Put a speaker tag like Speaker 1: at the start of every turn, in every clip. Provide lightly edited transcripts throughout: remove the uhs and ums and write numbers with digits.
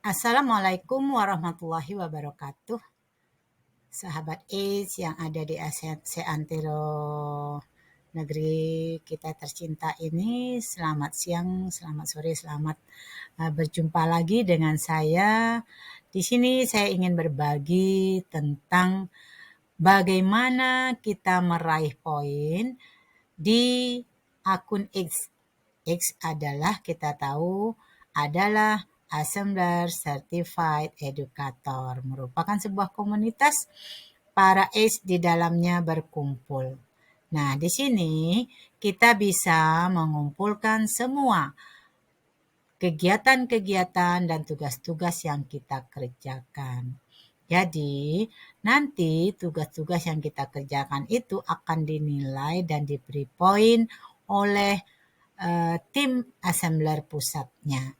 Speaker 1: Assalamualaikum warahmatullahi wabarakatuh. Sahabat AIDS yang ada di seantero negeri kita tercinta ini, selamat siang, selamat sore, selamat berjumpa lagi dengan saya. Di sini saya ingin berbagi tentang bagaimana kita meraih poin di akun X. X adalah kita tahu adalah Assembler Certified Educator, merupakan sebuah komunitas para ACE di dalamnya berkumpul. Nah, di sini kita bisa mengumpulkan semua kegiatan-kegiatan dan tugas-tugas yang kita kerjakan. Jadi, nanti tugas-tugas yang kita kerjakan itu akan dinilai dan diberi poin oleh tim assembler pusatnya.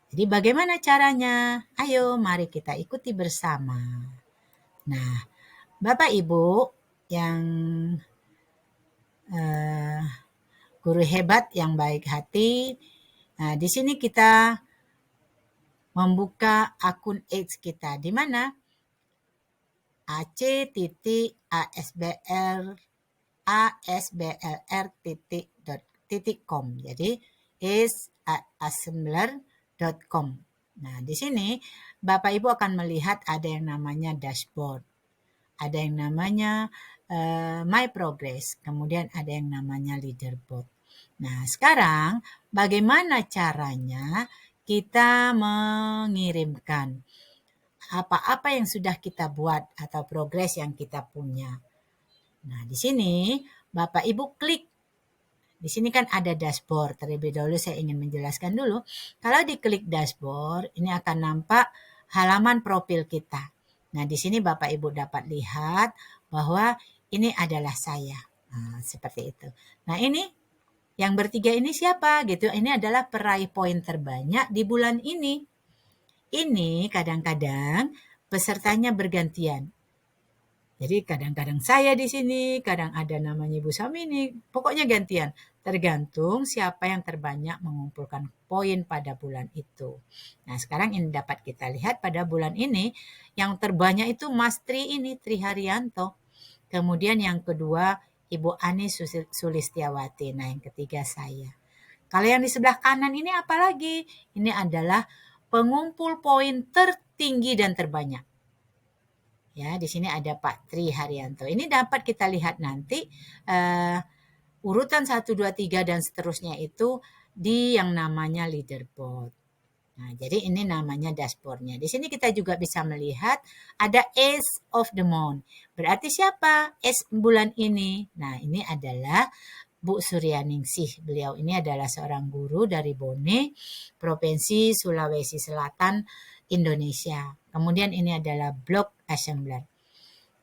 Speaker 1: Jadi bagaimana caranya? Ayo mari kita ikuti bersama. Nah, Bapak Ibu yang guru hebat yang baik hati, nah, di sini kita membuka akun X kita. Di mana? ac.asblr.com. Jadi assembler.com. Nah, di sini Bapak Ibu akan melihat ada yang namanya dashboard. Ada yang namanya my progress. Kemudian ada yang namanya leaderboard. Nah, sekarang bagaimana caranya kita mengirimkan apa-apa yang sudah kita buat atau progres yang kita punya. Nah, di sini Bapak Ibu klik. Di sini kan ada dashboard. Terlebih dahulu saya ingin menjelaskan dulu. Kalau diklik dashboard, ini akan nampak halaman profil kita. Nah, di sini Bapak Ibu dapat lihat bahwa ini adalah saya. Nah, seperti itu. Nah, ini yang bertiga ini siapa gitu? Ini adalah peraih poin terbanyak di bulan ini. Ini kadang-kadang pesertanya bergantian. Jadi kadang-kadang saya di sini, kadang ada namanya Ibu Samini, pokoknya gantian. Tergantung siapa yang terbanyak mengumpulkan poin pada bulan itu. Nah, sekarang ini dapat kita lihat pada bulan ini, yang terbanyak itu Mas Tri ini, Tri Haryanto. Kemudian yang kedua, Ibu Ani Sulistiawati. Nah, yang ketiga saya. Kalau yang di sebelah kanan ini apa lagi? Ini adalah pengumpul poin tertinggi dan terbanyak. Ya, di sini ada Pak Tri Haryanto. Ini dapat kita lihat nanti urutan 1, 2, 3 dan seterusnya itu di yang namanya leaderboard. Nah, jadi ini namanya dashboardnya. Di sini kita juga bisa melihat ada Ace of the Month. Berarti siapa Ace bulan ini? Nah, ini adalah Bu Suryaningsih. Beliau ini adalah seorang guru dari Bone, Provinsi Sulawesi Selatan, Indonesia. Kemudian ini adalah Block Assembler.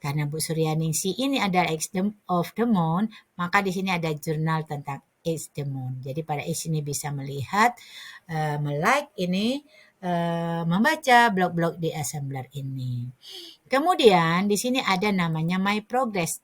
Speaker 1: Karena Bu Suryaningsih ini adalah X of the Moon, maka di sini ada jurnal tentang X the Moon. Jadi pada X ini bisa melihat, melike ini, membaca blog-blog di Assembler ini. Kemudian di sini ada namanya My Progress.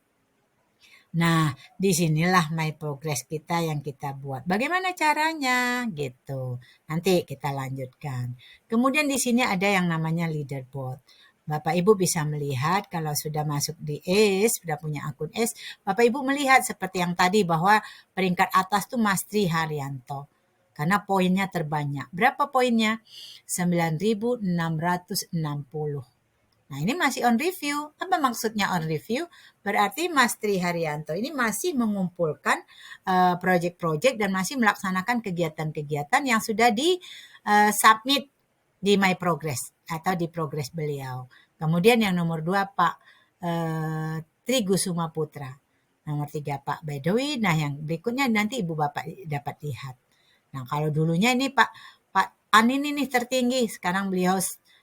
Speaker 1: Nah, disinilah my progress kita yang kita buat. Bagaimana caranya? Gitu. Nanti kita lanjutkan. Kemudian di sini ada yang namanya leaderboard. Bapak Ibu bisa melihat kalau sudah masuk di ACE, sudah punya akun ACE, Bapak Ibu melihat seperti yang tadi bahwa peringkat atas tuh Mas Tri Haryanto. Karena poinnya terbanyak. Berapa poinnya? 9.660. Nah, ini masih on review. Apa maksudnya on review? Berarti Mas Tri Haryanto ini masih mengumpulkan project-project dan masih melaksanakan kegiatan-kegiatan yang sudah di-submit di My Progress atau di progress beliau. Kemudian yang nomor 2 Pak Tri Gusuma Putra. Nomor 3 Pak Bedowi. Nah, yang berikutnya nanti Ibu Bapak dapat lihat. Nah, kalau dulunya ini Pak Anin ini tertinggi. Sekarang beliau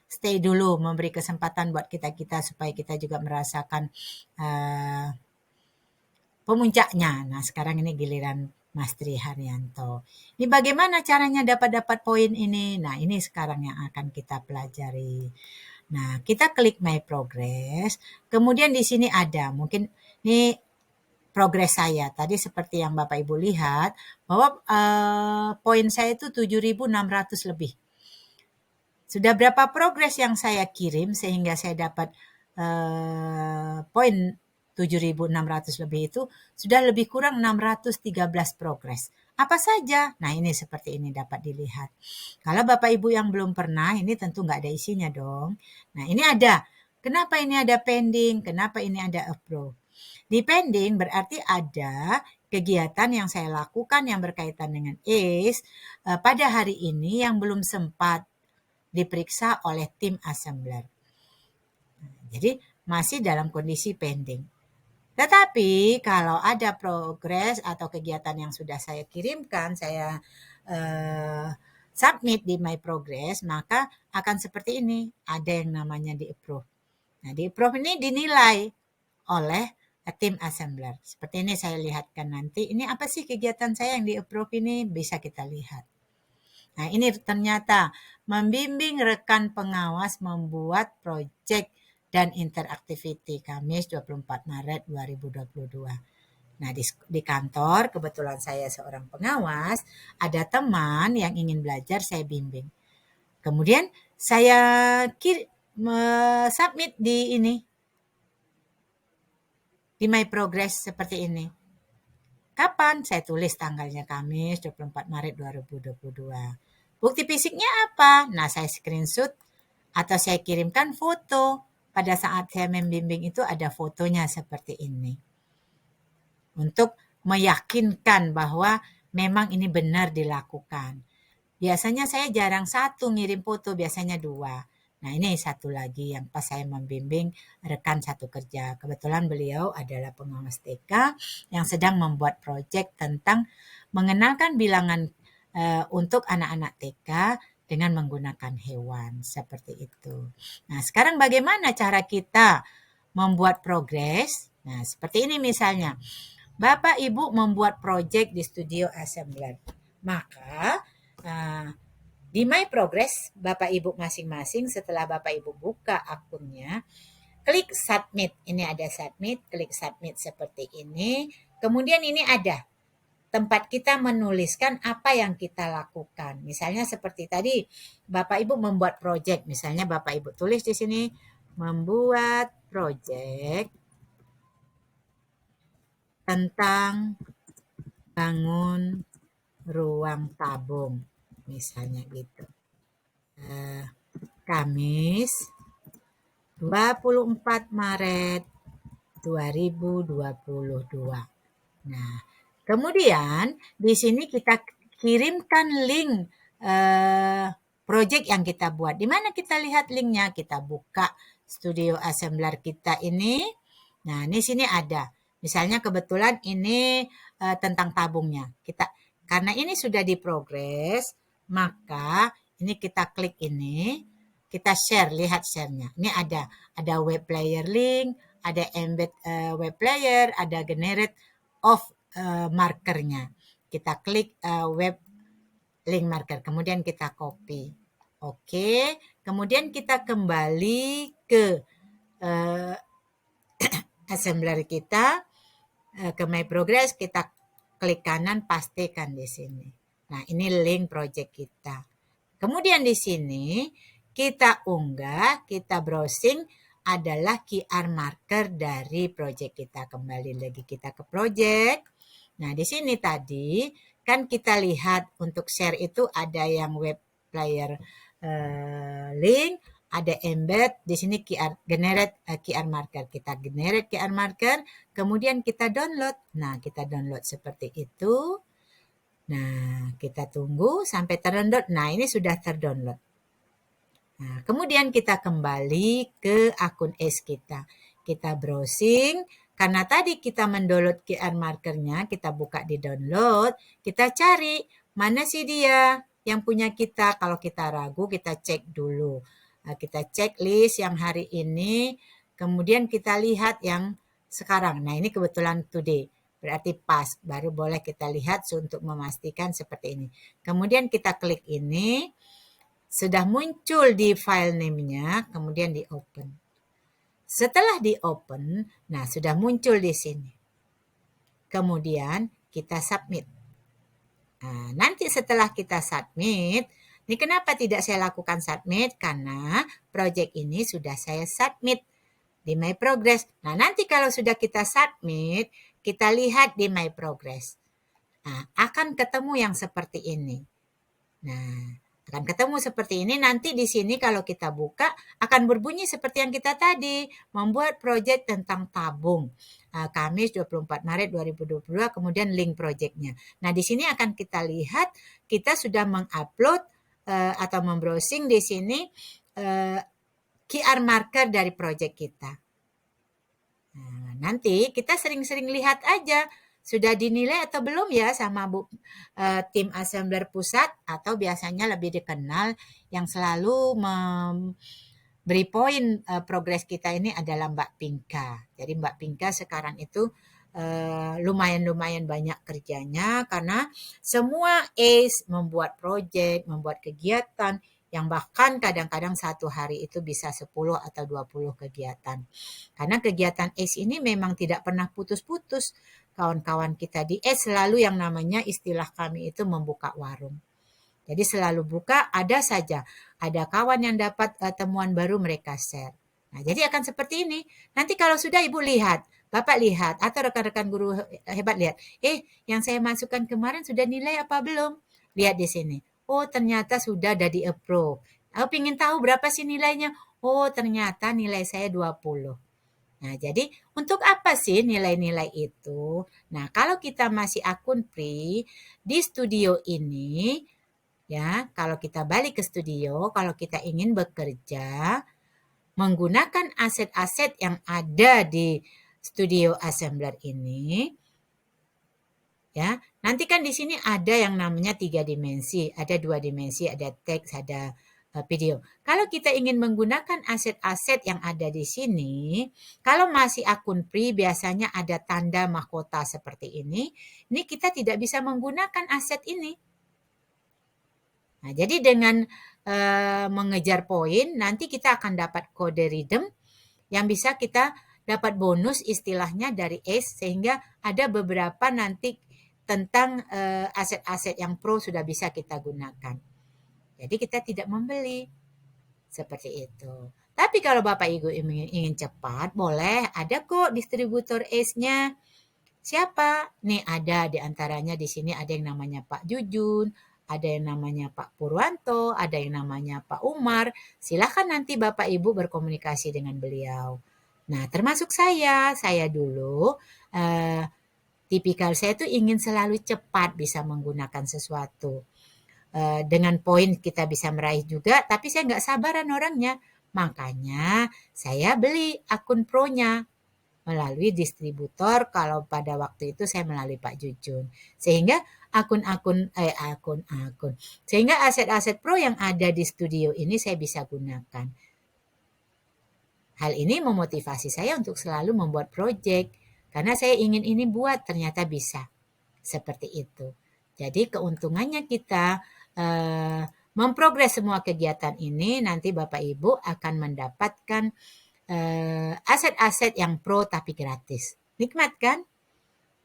Speaker 1: stay dulu, memberi kesempatan buat kita-kita supaya kita juga merasakan pemuncaknya. Nah, sekarang ini giliran Mas Tri Haryanto. Ini bagaimana caranya dapat poin ini? Nah, ini sekarang yang akan kita pelajari. Nah, kita klik My Progress. Kemudian di sini ada, mungkin ini progres saya. Tadi seperti yang Bapak Ibu lihat, bahwa poin saya itu 7.600 lebih. Sudah berapa progres yang saya kirim sehingga saya dapat poin 7.600 lebih itu, sudah lebih kurang 613 progres. Apa saja? Nah, ini seperti ini dapat dilihat. Kalau Bapak Ibu yang belum pernah, ini tentu nggak ada isinya dong. Nah, ini ada. Kenapa ini ada pending? Kenapa ini ada approve? Di pending berarti ada kegiatan yang saya lakukan yang berkaitan dengan ACE pada hari ini yang belum sempat diperiksa oleh tim assembler. Jadi masih dalam kondisi pending. Tetapi kalau ada progres atau kegiatan yang sudah saya kirimkan, saya submit di My Progress, maka akan seperti ini. Ada yang namanya di approve. Nah, di approve ini dinilai oleh tim assembler. Seperti ini saya lihatkan nanti. Ini apa sih kegiatan saya yang di approve ini? Bisa kita lihat. Nah, ini ternyata membimbing rekan pengawas membuat proyek dan interaktiviti Kamis 24 Maret 2022. Nah, di kantor kebetulan saya seorang pengawas, ada teman yang ingin belajar saya bimbing. Kemudian saya submit di ini, di My Progress seperti ini. Kapan? Saya tulis tanggalnya Kamis 24 Maret 2022. Bukti fisiknya apa? Nah, saya screenshot atau saya kirimkan foto. Pada saat saya membimbing itu ada fotonya seperti ini. Untuk meyakinkan bahwa memang ini benar dilakukan. Biasanya saya jarang satu ngirim foto, biasanya dua. Nah, ini satu lagi yang pas saya membimbing rekan satu kerja. Kebetulan beliau adalah pengawas TK yang sedang membuat proyek tentang mengenalkan bilangan untuk anak-anak TK dengan menggunakan hewan. Seperti itu. Nah, sekarang bagaimana cara kita membuat progres? Nah, seperti ini misalnya. Bapak Ibu membuat proyek di studio assembler. Maka di My Progress, Bapak Ibu masing-masing setelah Bapak Ibu buka akunnya, klik submit. Ini ada submit, klik submit seperti ini. Kemudian ini ada tempat kita menuliskan apa yang kita lakukan. Misalnya seperti tadi, Bapak Ibu membuat proyek. Misalnya Bapak Ibu tulis di sini, membuat proyek tentang bangun ruang tabung. Misalnya gitu. Kamis 24 Maret 2022. Nah, kemudian di sini kita kirimkan link project yang kita buat. Di mana kita lihat linknya? Kita buka studio assembler kita ini. Nah, di sini ada. Misalnya kebetulan ini tentang tabungnya. Karena ini sudah diprogres, maka ini kita klik ini, kita share, lihat share-nya. Ini ada web player link, ada embed web player, ada generate of markernya. Kita klik web link marker, kemudian kita copy. Oke, kemudian kita kembali ke assembler kita, ke My Progress, kita klik kanan, pastikan di sini. Nah, ini link project kita. Kemudian di sini kita unggah, kita browsing adalah QR marker dari project kita. Kembali lagi kita ke project. Nah, di sini tadi kan kita lihat untuk share itu ada yang web player link, ada embed, di sini generate QR marker. Kita generate QR marker, kemudian kita download. Nah, kita download seperti itu. Nah, kita tunggu sampai terdownload. Nah, ini sudah terdownload. Nah, kemudian kita kembali ke akun ACE kita. Kita browsing. Karena tadi kita mendownload QR markernya, kita buka di download, kita cari mana sih dia yang punya kita. Kalau kita ragu, kita cek dulu. Nah, kita cek list yang hari ini, kemudian kita lihat yang sekarang. Nah, ini kebetulan today. Berarti pas, baru boleh kita lihat untuk memastikan seperti ini. Kemudian kita klik ini, sudah muncul di file name-nya, kemudian di open. Setelah di open, nah sudah muncul di sini. Kemudian kita submit. Nah, nanti setelah kita submit, Ini kenapa tidak saya lakukan submit? Karena project ini sudah saya submit di My Progress. Nah, nanti kalau sudah kita submit, kita lihat di My Progress. Nah, akan ketemu yang seperti ini. Nah, akan ketemu seperti ini. Nanti di sini kalau kita buka, akan berbunyi seperti yang kita tadi. Membuat proyek tentang tabung. Kamis 24 Maret 2022, kemudian link proyeknya. Nah, di sini akan kita lihat, kita sudah mengupload atau membrowsing di sini QR marker dari proyek kita. Nah, nanti kita sering-sering lihat aja sudah dinilai atau belum ya sama tim assembler pusat, atau biasanya lebih dikenal yang selalu beri poin progres kita ini adalah Mbak Pinka. Jadi Mbak Pinka sekarang itu lumayan banyak kerjanya karena semua ACE membuat proyek, membuat kegiatan yang bahkan kadang-kadang satu hari itu bisa 10 atau 20 kegiatan. Karena kegiatan ACE ini memang tidak pernah putus-putus. Kawan-kawan kita di ACE selalu yang namanya istilah kami itu membuka warung. Jadi selalu buka, ada saja. Ada kawan yang dapat temuan baru mereka share. Nah, jadi akan seperti ini. Nanti kalau sudah Ibu lihat, Bapak lihat, atau rekan-rekan guru hebat lihat, yang saya masukkan kemarin sudah nilai apa belum? Lihat di sini. Oh, ternyata sudah ada di approve. Aku ingin tahu berapa sih nilainya? Oh, ternyata nilai saya 20. Nah, jadi untuk apa sih nilai-nilai itu? Nah, kalau kita masih akun free di studio ini, ya, kalau kita balik ke studio, kalau kita ingin bekerja menggunakan aset-aset yang ada di studio assembler ini, ya, nanti kan di sini ada yang namanya 3 dimensi, ada 2 dimensi, ada teks, ada video. Kalau kita ingin menggunakan aset-aset yang ada di sini, kalau masih akun free biasanya ada tanda mahkota seperti ini kita tidak bisa menggunakan aset ini. Nah, jadi dengan mengejar poin, nanti kita akan dapat kode redeem yang bisa kita dapat bonus istilahnya dari ACE, sehingga ada beberapa nanti tentang aset-aset yang pro sudah bisa kita gunakan. Jadi kita tidak membeli. Seperti itu. Tapi kalau Bapak Ibu ingin cepat, boleh. Ada kok distributor ACE-nya. Siapa? Nih ada di antaranya di sini ada yang namanya Pak Jujun, ada yang namanya Pak Purwanto, ada yang namanya Pak Umar. Silakan nanti Bapak Ibu berkomunikasi dengan beliau. Nah, termasuk saya dulu tipikal saya tuh ingin selalu cepat bisa menggunakan sesuatu. Dengan poin kita bisa meraih juga, tapi saya nggak sabaran orangnya. Makanya saya beli akun pro-nya melalui distributor, kalau pada waktu itu saya melalui Pak Jujun. Sehingga sehingga aset-aset pro yang ada di studio ini saya bisa gunakan. Hal ini memotivasi saya untuk selalu membuat proyek. Karena saya ingin ini buat, ternyata bisa. Seperti itu. Jadi keuntungannya kita memprogres semua kegiatan ini, nanti Bapak Ibu akan mendapatkan aset-aset yang pro tapi gratis. Nikmat kan?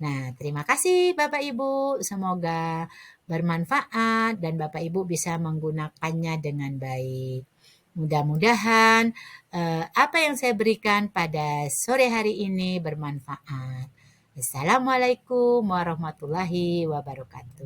Speaker 1: Nah, terima kasih Bapak Ibu. Semoga bermanfaat dan Bapak Ibu bisa menggunakannya dengan baik. Mudah-mudahan apa yang saya berikan pada sore hari ini bermanfaat. Assalamualaikum warahmatullahi wabarakatuh.